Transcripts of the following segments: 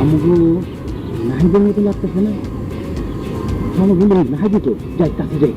আমাকে নাহিদের মতো লাগতেছে না? আমার বন্ধু নাহিদি তো, যাই কাছে যাই।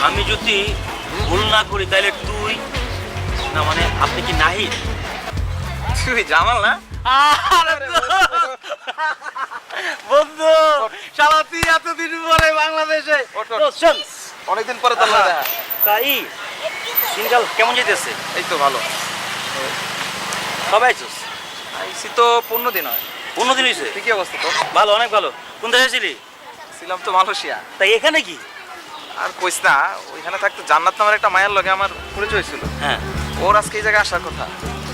আমি যদি ভুল না করি তাহলে তুই না, মানে আপনি কি নাহিদ? তুই জামাল না? বন্ধু শালা তুই এতদিন পরে বাংলাদেশে, অনেকদিন পরে তো দেখা। তাই দিনকাল কেমন যেতেছে? এই তো ভালো। কবে আইছিস? আইসি তো 15 দিন হয়। 15 দিন হয়েছে? তুই কি অবস্থা তো? ভালো, অনেক ভালো। কোন দেশে ছিলি? ছিলাম তো মালয়েশিয়া। তাই এখানে কি? আর কইস না, ওইখানে থাকতো জান্নাত নামের একটা মায়ের লগে আমার পরিচয় হয়েছিল। হ্যাঁ, ওর আজকে এই জায়গায় আসার কথা,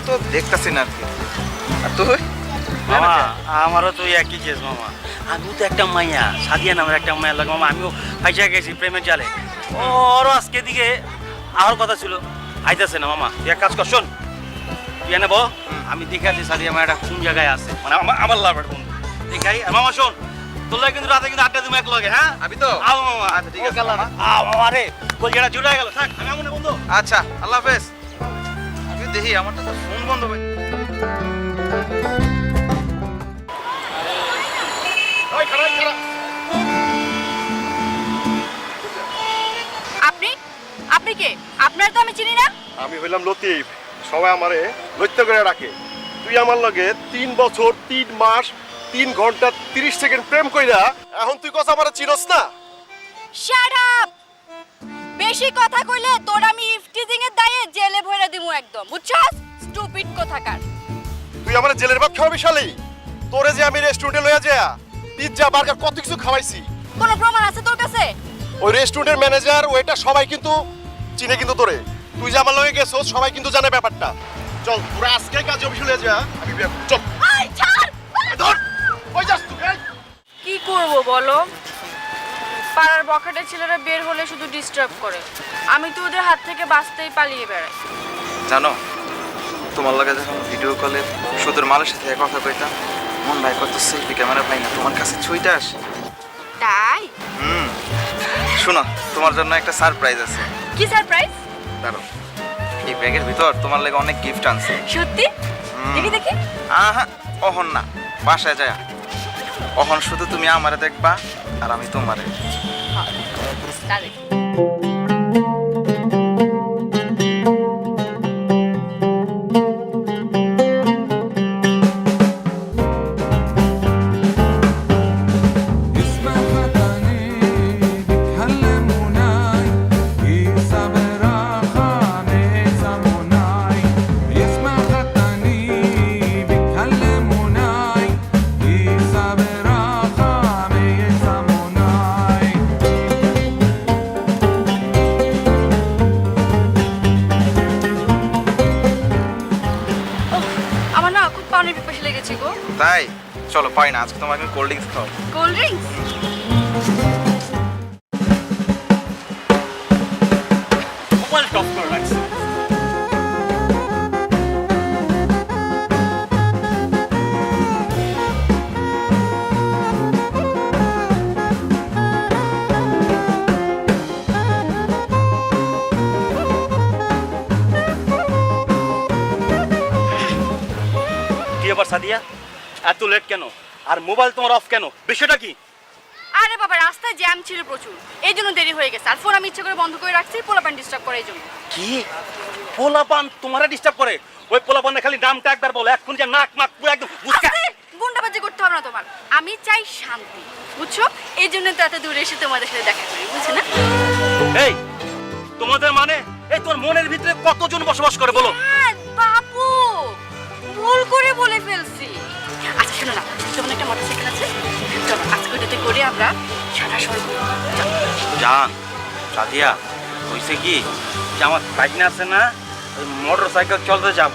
তো দেখতাছি না আর কি। আর তুই? মামা আমারও তো একই কেস মামা। আমিও তো একটা মাইয়া, সাদিয়া নামের একটা মায়ের লাগে মামা, আমিও ফাইসা গেছি প্রেমের জালে। ওরও আজকে দিকে আমার কথা ছিল, আইতেছে না মামা। তুই এক কাজ কর, শোন তুই এনে বল, আমি দেখে আছি সাদিয়া মায়েরা কোন জায়গায় আছে, মানে আমার লাভের বন্ধু দেখাই। মামা শোন, তোর লাগে কিন্তু রাতে কিন্তু আড্ডা তুমি এক লগে, হ্যাঁ? আমি তো আও মামা। আচ্ছা, ঠিক আছে মামা। মামা রে কলজাটা জুড়ে গেল, থাক আমি আমনে বন্ধু। আচ্ছা, আল্লাহ হাফেজ। আমি দেখি আমারটা তো ফোন বন্ধ ভাই। আপনি আপনি কে? আপনার তো আমি চিনি না। আমি হইলাম লতিফ, সবাই আমারে লইত্য করে রাখে। তুই আমার লগে 3 বছর 3 মাস 3 ঘন্টা 30 সেকেন্ড প্রেম কইরা এখন তুই কথা আমারে চিনস না? Shut up! বেশি কথা কইলে তোর আমি ইফটিজিং এর দায়ে জেলে ভইরা দিমু একদম, বুঝছস? স্টুপিড কোথাকার। তুই আমারে জেলের ভাত খাওয়াবি শালি? তোরে যে আমি রেস্টুরেন্টে লইয়া যায়া পিজ্জা বার্গার কত কিছু খাওয়াইছি, কোনো প্রমাণ আছে তোর কাছে? ওই রেস্টুরেন্টের ম্যানেজার ওইটা সবাই কিন্তু চিনে কিন্তু তোরে। তুই যে আমার লগে গেছস সবাই কিন্তু জানে ব্যাপারটা। চল তোরা আজকে কাজে অফিসে লইয়া যা, আমি চল। আই ছাড়! ধর কই যাস তুই? এই! কি করব বলো? পাড়ার বখাটে ছেলেরা বের হলে শুধু ডিস্টার্ব করে। আমি তো ওদের হাত থেকে বাঁচতেই পালিয়ে বেড়াই। জানো, তোমার লগে যখন ভিডিও কলে সুদূর মালয়েশিয়া থেকে কথা কইতাম, মন ভাই কত সেলফি ক্যামেরা পাই না, তোমার কাছে ছুঁইটা আসে। তাই? শোনো, তোমার জন্য একটা সারপ্রাইজ আছে। কি সারপ্রাইজ? দাঁড়াও, এই ব্যাগের ভিতর তোমার লাগে অনেক গিফট আনছে। সত্যি? দেখি দেখি। আহা, অহন না, বাসায় যায়। অহন শুধু তুমি আমারে দেখবা আর আমি তোমারে। তাহলে আমার না খুব পানির পিপাসা লেগেছে গো। তাই চলো, পাই না আজকে তোমাকে কোল্ড ড্রিঙ্কস খাও। Cold drinks? মোবাইল টপ করে রাখছি। কি ব্যাপার সাদিয়া, এত লেট কেন? আর মোবাইল তোমার অফ কেন? বিষয়টা কি? আরে বাবা, রাস্তায় জ্যাম ছিল প্রচুর, এই জন্য দেরি হয়ে গেছে। আর ফোন আমি ইচ্ছে করে বন্ধ করে রাখছি, পোলাপান ডিস্টার্ব করে এই জন্য। কি পোলাপান তোমারে ডিস্টার্ব করে? ওই পোলাপানে খালি নামটা একবার বলো, এখন যে নাক নাক পুরো একদম বুঝকা। গুন্ডাবাজি করতে হবে না তোমার, আমি চাই শান্তি, বুঝছো? এই জন্য তো এত দূরে এসে তোমাদের সাথে দেখা করি, বুঝছো না? এই তোমাদের মানে এই তোর মনের ভিতরে কতজন বসবাস করে বলো? হ্যাঁ বাবু, ভুল করে বলে ফেলছি। আচ্ছা শোনো না, তোমার একটা মোটরসাইকেল আছে, চলো আজকে ওটাতে করে আমরা সারা শহর ঘুরবো। জান সাদিয়া, হয়েছে কি যে আমার বাইক আছে না, ওই মোটর সাইকেল চলতে যাব,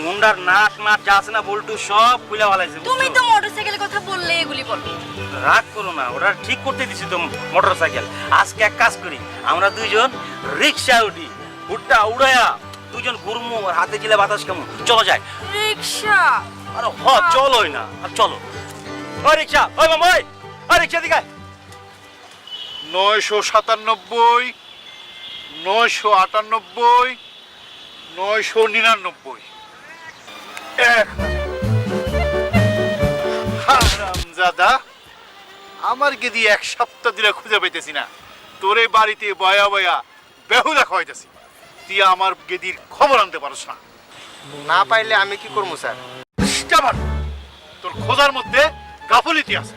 মুন্ডার নাক নাক যা আছে না বল্টু সব খুলে ফেলাইছে। তুমি তো মোটরসাইকেলের কথা বললে এগুলি বলো। রাগ করো না, ওরা ঠিক করতে দিছি তো মোটর সাইকেল। আজকে এক কাজ করি, আমরা দুইজন রিক্সা উঠি, হুটটা উড়াইয়া দুজন ঘুরমু আর হাতে জিলে বাতাস খামু। চলো যাই। রিক্সা? আরে হ চলোই না, আর চলো। ওই রিক্সা, ওই মামা, ওই রিক্সা দিকে। 997 998 999 হারামজাদা, আমার গেদি এক সপ্তাহ দিলে খুঁজে পাইতেছি না। তোরে বাড়িতে বয়া বয়া বেহুদা খাওয়াইতেছি, তুই আমার গেদির খবর আনতে পারস না। না পাইলে আমি কি করবো স্যার? যাবার তোর খোঁজার মধ্যে গাফলিতি আছে।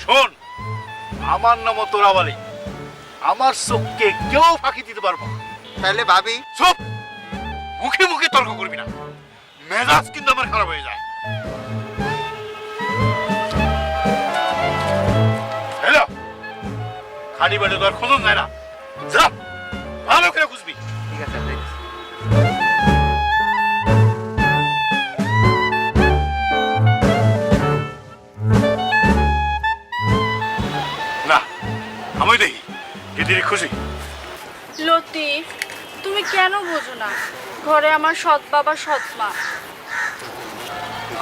শোন, আমার নাম তোরাবালি, আমার চোখকে কেউ ফাঁকি দিতে পারবো না। তাহলে ভাবি চুপ, মুখে মুখে তর্ক করবি না, মেজাজ কিন্তু আমার খারাপ হয়ে যায়। হ্যালো, খালি বেড়ে তো আর খোঁজ যায় না, যা ভালো করে খুঁজবি। ঠিক আছে স্যার, দেখছি। না, আমি দেখি গেদির খুশি। লতিফ, তুমি কেন বোঝো না? ঘরে আমার সৎ বাবা সৎ মা।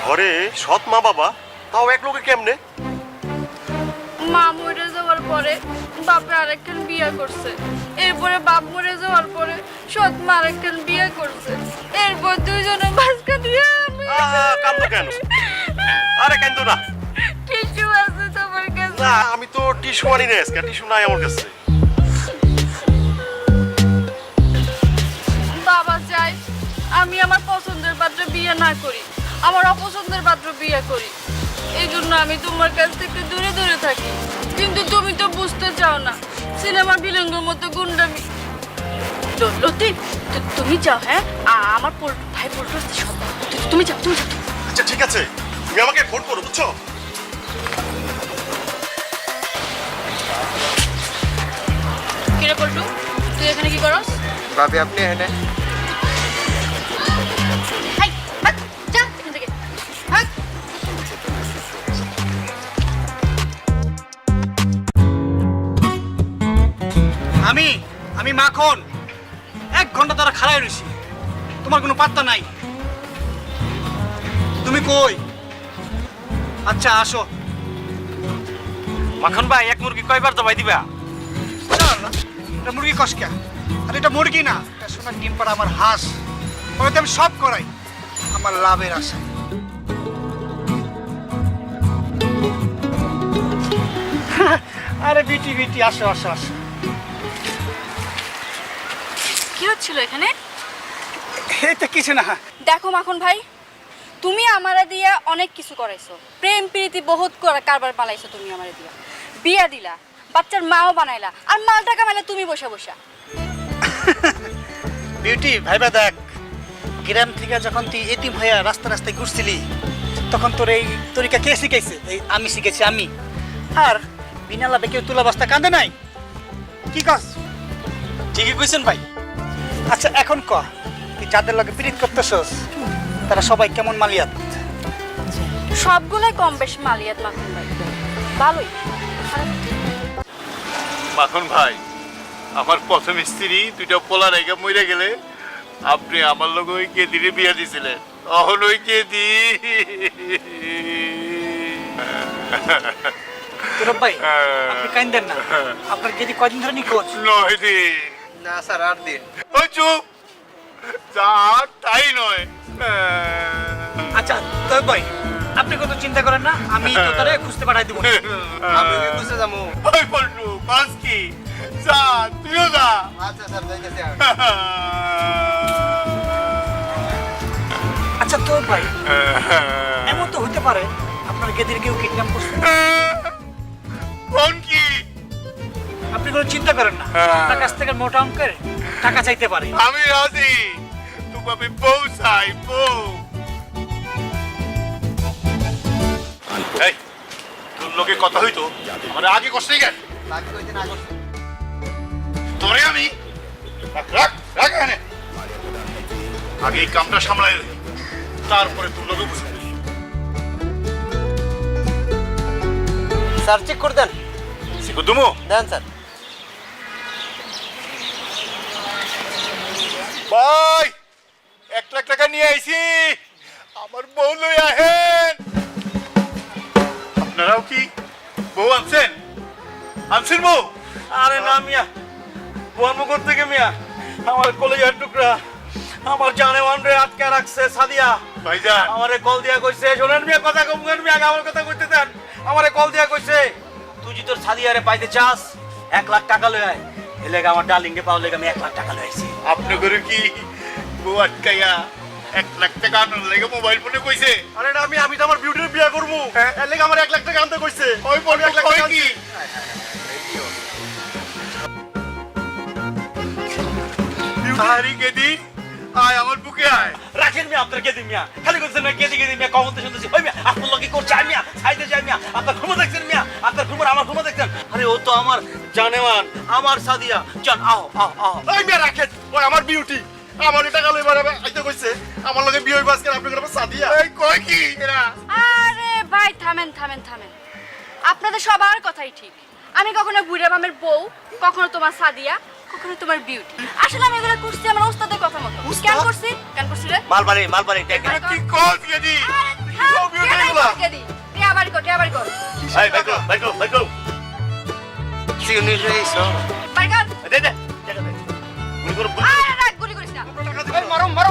ঘরে সৎ মা বাবা, তাও এক লোকে কেমনে? মা মরে যাওয়ার পরে বাপে আরেকখান বিয়ে করছে, এরপরে বাপ মরে যাওয়ার পরে সৎ মা আরেকখান বিয়ে করছে, এরপর দুইজনে মাঝখান দিয়ে আমি। কান্দো কেন? আরে কান্দো না। টিস্যু আছে তোমার কাছে? না, আমি তো টিস্যু আনি না, আজকে টিস্যু নাই আমার কাছে। বাবা চাই আমি আমার পছন্দের পাত্রে বিয়ে না করি, আমার অপছন্দের পাত্র বিয়ে করি। এই জন্য আমি তোমার কাছ থেকে দূরে দূরে থাকি, কিন্তু তুমি তো বুঝতে চাও না। সিনেমার বিলঙ্গের মতো গুন্ডামি। লতিফ, তুমি যাও। হ্যাঁ, আমার ভাই পল্টু আসছে সব। তুমি যাও, তুমি যাও। আচ্ছা ঠিক আছে, তুমি আমাকে ফোন করো, বুঝছো? কিরে পল্টু, তুই এখানে কি করস? ভাবি আপনি এনে হাই, হাট, যা এখান থেকে, হাট। আমি মাখন 1 ঘন্টা তারা খাড়াই রইছি, তোমার কোনো পাত্তা নাই। তুমি কই? আচ্ছা আসো। মাখন ভাই, এক মুরগি কয়বার দবাই দিবা? না, এটা মুরগি কষকা, আর এটা মুরগি না, এটা সোনার ডিম পাড়া আমার হাঁস। ওইতে আমি সব করাই আমার লাভের আশায়। আরে বিটি বিটি, আসো আসো আসো। কি হচ্ছিল এখানে? এই তো কিছু না। দেখো মাখন ভাই, তুমি আমারে দিয়া অনেক কিছু করাইছো, প্রেম প্রীতি বহুত কারবার বানাইছো। তুমি আমারে দিয়া বিয়া দিলা, বাচ্চার মাও বানাইলা, আর মালটা কামাইলা তুমি বসে বসা। বিউটি ভাইবা দেখ, গ্রাম থেকে যখন তুই এতিম হইয়া রাস্তা রাস্তায় ঘুরছিলি, তখন তোর এই তরিকা কে শিখাইছে? এই আমি শিখেছি আমি। আর বিনা লাভে কেউ তুলা বস্তা কাঁদে নাই। কি কস? ঠিকই কইছেন ভাই। আচ্ছা এখন ক, তুই যাদের লগে প্রীত করতেছস তারা সবাই কেমন মালিয়াত? সবগুলাই কম বেশ মালিয়াত মাখন ভাই, ভালোই। মাখন ভাই, আমার প্রথম স্ত্রী 2টা পোলা রেখে মরে গেলে আপনি আমার লোক ওই কেদিরে বিয়া দিছিলেন। অহন ওই কেদি তোরব ভাই, আপনি কাইন্দেন না। আপনার যদি কয়দিন ধরে নিখোঁজ? 9 দিন। না স্যার 8 দিন। ওই চুপ, যা তাই নয়। আচ্ছা তোরব ভাই, আপনি কত চিন্তা করেন না, আমি তো তারে খুঁজতে পাঠাই দিব। আমি কি বুঝতে যাবো? ওই পল্টু কাজ কি, যা তুইও যা। আচ্ছা স্যার, যাইতেছি আমি। আচ্ছা তোর ভাই, এমন তো হতে পারে আপনার গেদির কেউ কিডন্যাপ করছে। কোন কি? আপনি কোনো চিন্তা করেন না, আপনার কাছ থেকে মোটা অঙ্কের টাকা চাইতে পারে। আমি রাজি, তোকে আমি বউ চাই, বউ। এই, তোর লোকে কথা হইতো আমার আগে কষ্টই গেল। বাকি কয়দিন আগে তোরে আমি রাখ রাখ রাখ এখানে। আগে এই কামটা সামলাই রে, তারপরে তোর লোকে বুঝবি। স্যার চেক করে দেন। শিখো তুমো দেন স্যার। ভাই, 1 লাখ টাকা নিয়ে আইছি, আমার বউ লই আহেন। আপনারাও কি বউ আনছেন? আনছেন বউ? আরে না মিয়া, বর্মগর থেকে মিয়া, আমার কলেজের টুকরা আমার জানেমান রে আটকে রাখছে সাদিয়া। ভাইজান আমারে কল দিয়া কইছে, শোনেন মিয়া কথা কমুন মিয়া, আগে আমার কথা কইতে দেন। আমারে কল দিয়া কইছে তুই যদি তোর সাদিয়ারে পাইতে চাস 1 লাখ টাকা লই আয়। এলাকা আমার ডার্লিং কে পাওয়ার লেগে আমি 1 লাখ টাকা লই আইছি। আপনি করে কি বউ আটকাইয়া 1 লাখ টাকা আনার লাগে মোবাইল ফোনে কইছে? আরে না, আমি তো আমার বিউটির বিয়ে করবো, এর লেগে আমার 1 লাখ টাকা আনতে কইছে। ওই বল 1 লাখ কই টাকা কি? আরে গেদি আয় আমার বুকে আয়। রাখেন মিয়া আপনার কেদি মিয়া, খালি কইছেন না কেদি কেদি মিয়া, কমতে শুনতেছি। ওই মিয়া আপনার লগে করছে আমি মিয়া, সাইডে যাই মিয়া। আপনার ঘুমো দেখছেন মিয়া, আপনার ঘুমোর আমার ঘুমো দেখছেন। আরে ও তো আমার জানেমান, আমার সাদিয়া। চল আও আও আও। ওই মেয়ে রাখেন, ওই আমার বিউটি, আমার টাকা লইবার আইতে কইছে। আমার লগে বিয়ে হইবা আজকে, আপনি করে সাদিয়া। এই কই কি এরা? আরে ভাই থামেন থামেন থামেন, আপনাদের সবার কথাই ঠিক। আমি কখনো বুড়া মামের বউ, কখনো তোমার সাদিয়া, কখনো তোমার বিউটি। আসলে আমি এগুলো করছি আমার ওস্তাদের কথা মতো। কেন করছি? কেন করছি রে? মালবাড়ি টেক। এরা কি কস গেদি? সব বিউটি এগুলা। এই বাইকো বাইকো। চিনি রইছ দে দে। গুলি করো, গুলি করো। গুলি করিস না। টাকা দিবেন। মারো মারো